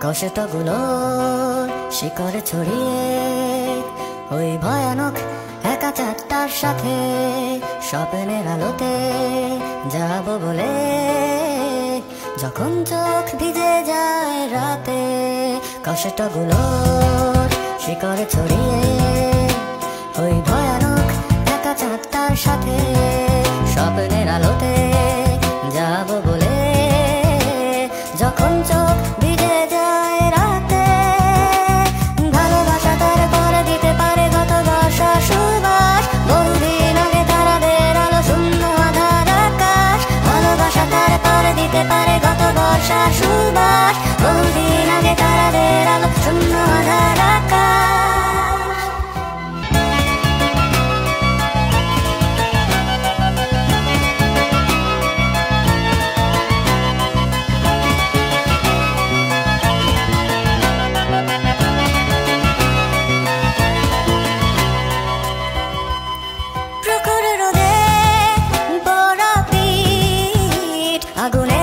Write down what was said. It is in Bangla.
কষ্টগুলো শিকড়ে ছড়িয়ে ওই ভয়ানক একা চাঁদটার সাথে স্বপ্নের আলোতে যাব বলে, যখন চোখ ভিজে যায় রাতে। কষ্টগুলো শিকড়ে ছড়িয়ে ওই ভয়ানক একা চাঁদটার সাথে স্বপ্নের আলোতে যাব বলে, যখন চোখ ভিজে যায় রাতে। ভালোবাসা তার পরে দিতে পারে গত বর্ষা সুবাস, বহুদিন আগে তারাদের আলো শূন্য আধার আকাশ। ভালোবাসা তার পরে দিতে পারে গত বর্ষা সুবাস, বহুদিন আগে তারাদের আলো শূন্য আধার আকাশ। আগুনে